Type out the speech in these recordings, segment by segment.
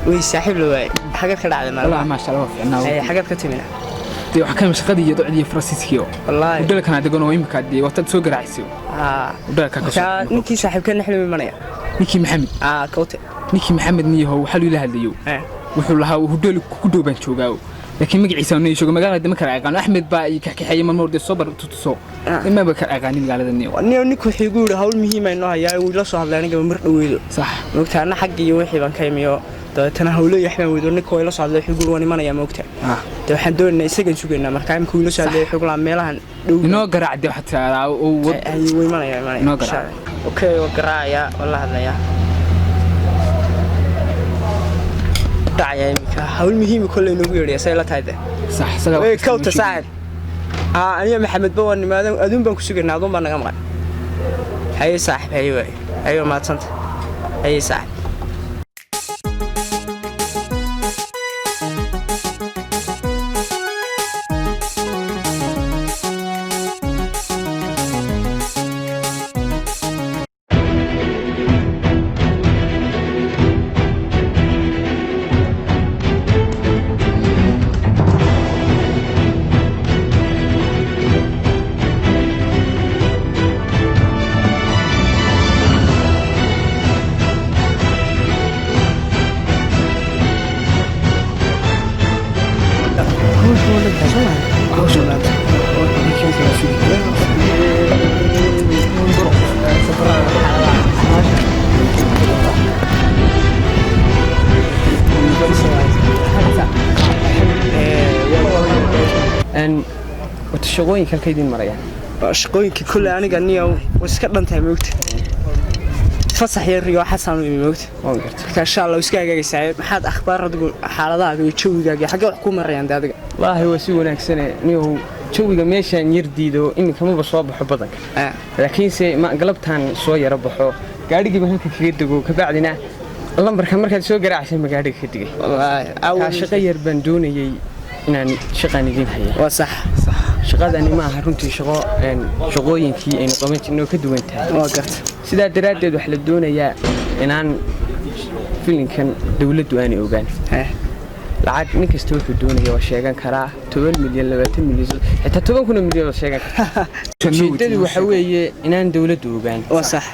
ويسحب له حاجات كده على والله ما شاء الله فعنا اي حاجات كتمنا دي waxa ka mashaqadii iyo docdii Francisco wallahi udal kana degan oo imka dii wata soo garaacayso udal ka kasoo ninkii saaxiibkan xilmi manaya ninkii maxamed kawte ninkii maxamed niyahow waxa uu la hadlayo wuxuu lahaa uu udal ku dhooban joogaa laakiin magaciisa uu sheego magaalada ma kala aqaan Ahmed baa ay ka kaxeeyay marmood soo bar tutuso ima ba ka aqaan magaalada ninkii wuxuu igu yiri hawl muhiim ah inoo hayaa uu la soo hadlay aniga mar dhaweedo sax waqtiina xaq iyo wixii baan ka imiyo dadana hawlo yaxna weedo ninkii la soo hadlay wuxuu gul wani manaya moogta waxaan doonaynaa isaga sugeynaa markaa imkuu la soo hadlay xog la meelahan dhow inoo garaacday xataa oo ay way manaya okay oo garaaya wallahi hadlaya دعيا إمك هقول مهم كل إنه بيقول يا سيلا تايده صح سلام إيه كوت سعد أنا محمد بوان ما أدون بنكسر نادون بنجمع هاي صاحب هاي أيوة ما تصنت هاي صاحب shaqooyin kale kaydin marayaan shaqooyinka kulli aniga niyow iska dhantay moogta fasax yar iyo xasan u moogta oo garta insha Allah iska hagaagaysaa maxaad akhbaarada xaaladaha iyo jawigaaga xagga wax ku marayaan daadiga wallahi waa si wanaagsan niyow jawiga meeshaan yar diido iminka ma soo baxo badan laakiin se ma galabtaan soo yara baxo gaadhiga halka kaga dago ka bacdina lambarka markaad soo garaacsan magaadhiga ka digay wallahi shaqo yar baan doonayay inaan shaqaan idin hayo waa sax shaqadani ma aha runtii shaqooyinkii aynu qaban jirnay ka duwan tahay waa garta sidaa daraadeed wax la doonayaa inaan filinkan dawladdu aan ogaan lacag nin kasta wuxuu doonaya waa sheegan karaa 10 milyan 20 milyan xitaa 10 milyan waa sheegan karaa ujeedadu waxa weeye inaan dawladdu ogaan waa sax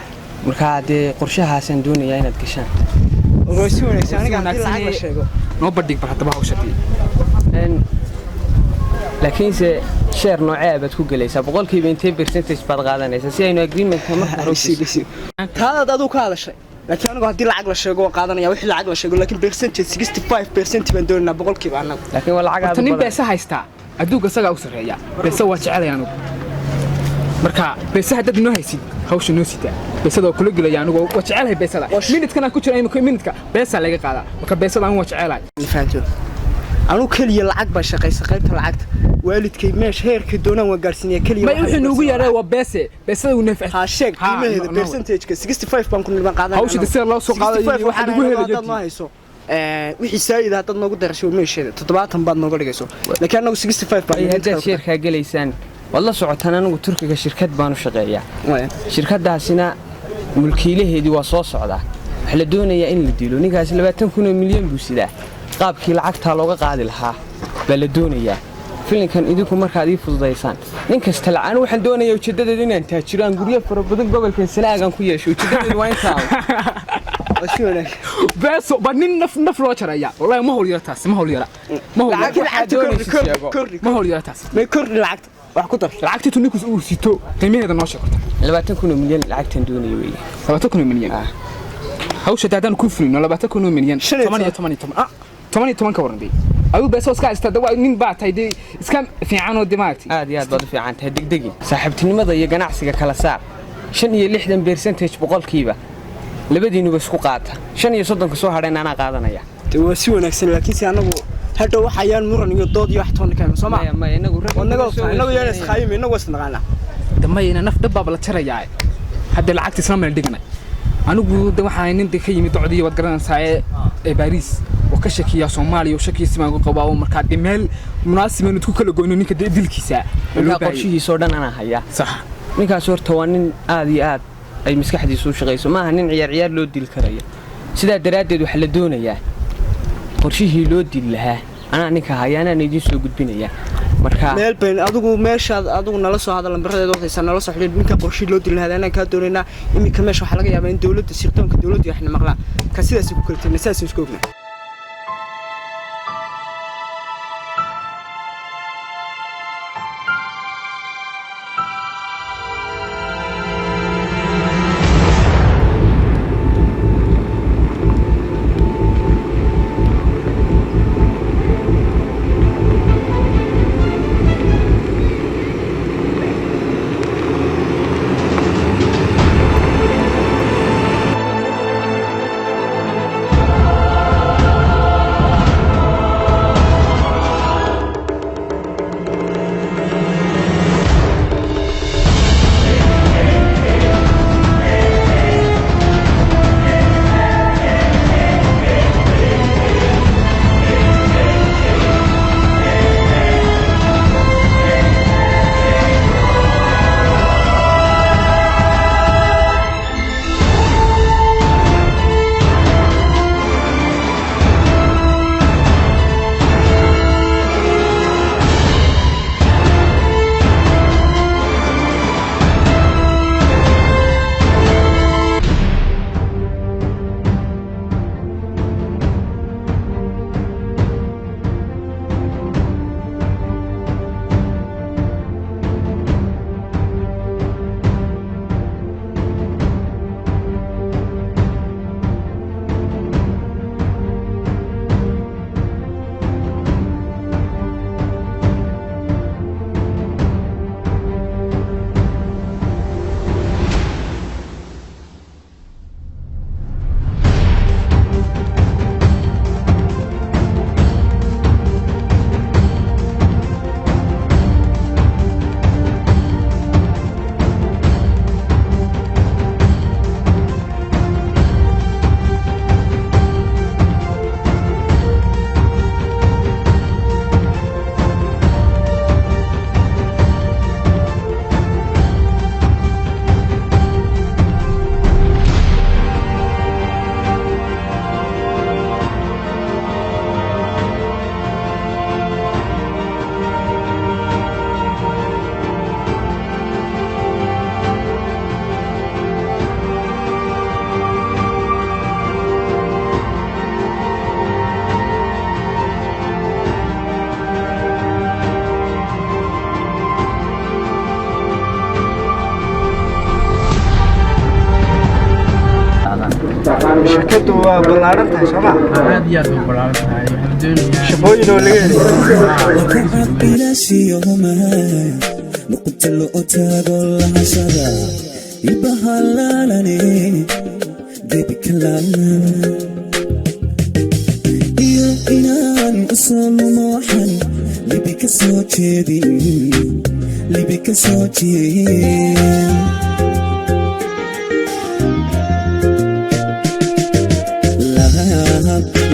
marka dee qorshahaasan doonayaa inaad gashaan oo si wanaagsan aniga lacag la sheego noo badhig bartaba hawshadii laakiin se share noocee baad ku galaysaa boqolkiiba intee percentage baad qaadanaysaa si aynu agreement ka marka hore taad adu ka hadashay laakiin anigu hadii lacag la sheego waan qaadanaya wixii lacag la sheego laakiin percentage 65% baan doonaa boqolkiiba anagu laakiin waa lacag aad badan beesa haysta aduuga saga u sareeya beesa waa jecelahay anigu marka beesa hadad noo haysid hawsha noo sita beesada oo kula galaya anigu waa jecelahay beesada minute-kana ku jira imika minute-ka beesa laga qaada marka beesada aan waa jecelahay fahanto anu kaliya lacag ba shaqaysa qaybta lacagta waalidkay meesh heerka doonaan waa gaarsiinaya kaliya ma wuxuu noogu yaray waa beesada uu nafay ha sheeg qiimaheeda percentage-ka 65 baan ku nilban qaadanaa hawsha sida loo soo qaadayo waxa ugu helayay ma hayso wixii saayid hadda noogu darasho meesheeda 70 baad nooga dhigayso laakiin anagu 65 baan hadda sheerka galeysaan walla socotaan anagu Turkiga shirkad baan u shaqeeyaa shirkadaasina mulkiilaheedii waa soo socdaa waxa la doonayaa in la dilo ninkaas 20 milyan buu sidaa qaabkii lacagta looga qaadi lahaa baa la doonayaa filinkan idinku markaad ii fududaysaan nin kasta lacaan waxaan doonayaa ujeedadeedu inaan taajiraan guryo fara badan gobolkan Sanaagan ku yeesho ujeedadeedu waa intaa washuna beeso banin naf loo jaraya wallahi ma hawliyara taas ma hawliyara ma hawliyara taas ma korri lacagta wax ku dar lacagta tunikus uu sito qiimaheeda noo sheegto 20 milyan lacagtan doonayo weeye 20 milyan hawsha daadan ku fulino 20 milyan 18 ka warandey ayuu beeso iska istaa waa nin baa tahay iska fiican oo dimaagti aad iyo aad baad fiican tahay degdegi saaxiibtinimada iyo ganacsiga kala saar 65% boqolkiiba labadiinuba isku qaata 35 soo hadheen ana qaadanaya waa si wanaagsan laakiin si anagu hadda waxayaan muran iyo dood iyo wax toon ka soo ma inagu yaan isqaayim inagu isnaqaana damayna naf dabba la tirayaa hadda lacagta isla meel dhiganay anigu waxaan nin ka yimid docdii wad garanaysaa ee Paris oo ka shakiya Soomaaliya oo shakiisa ma qabaa marka dhimeel munaasibad ku kala goyno ninka dilkiisa loo qorshihiisa oo dhan ana haya sax ninkaas horta waa nin aad iyo aad ay maskaxdiisu u shaqeyso maaha nin ciyaar loo dil karayo sida daraadeed waxa la doonayaa qorshihii loo dili lahaa anaa ninka hayaanaan idiin soo gudbinaya marka meel been adigu meeshaad adigu nala soo hadal lambarradeeda waxaysan nala soo xidhiidh ninka qorshihii loo dili lahaa anaan ka doonaynaa imika meesha waxa laga yaabaa in dawladda sirdoonka dawladda waxna maqlaan ka sidaas ku kala tirnaa saas isku ognaa شركته بلارنتها سمع عادي يا بلارنتها الدنيا شبوي لو لقيت بلا شيء هما نقتل أتاقل حسدا يبهلالني بكلام يا إنان أصل موحن لبك صوتي لبك صوتي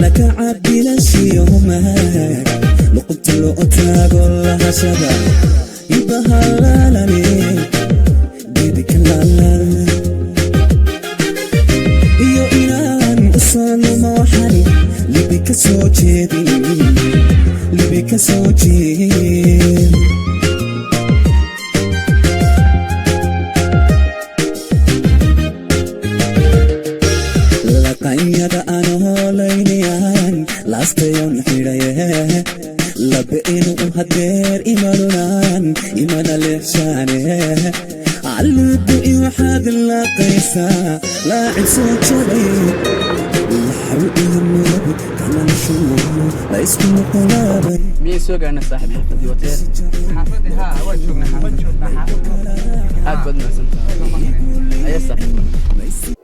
لك عبد الشيوم لقلت له أتاقل حسدا يبهلالني بيدك لالا يا إنان أصل موحن لبك صوتي لبك صوتي لقيادة أنا لينيان لاستيون حيريه لبئين وهدير إيمانان إيمان لحشانيه علود إيوحاد اللقيسة لا عصوت شبيه الحرق يمنب كما نشوف لا يسكن قلابي مين سوق أنا صاحب حفظي وتير حفظي ها أول شغلنا حفظ هاد بدنا سنتها أي صح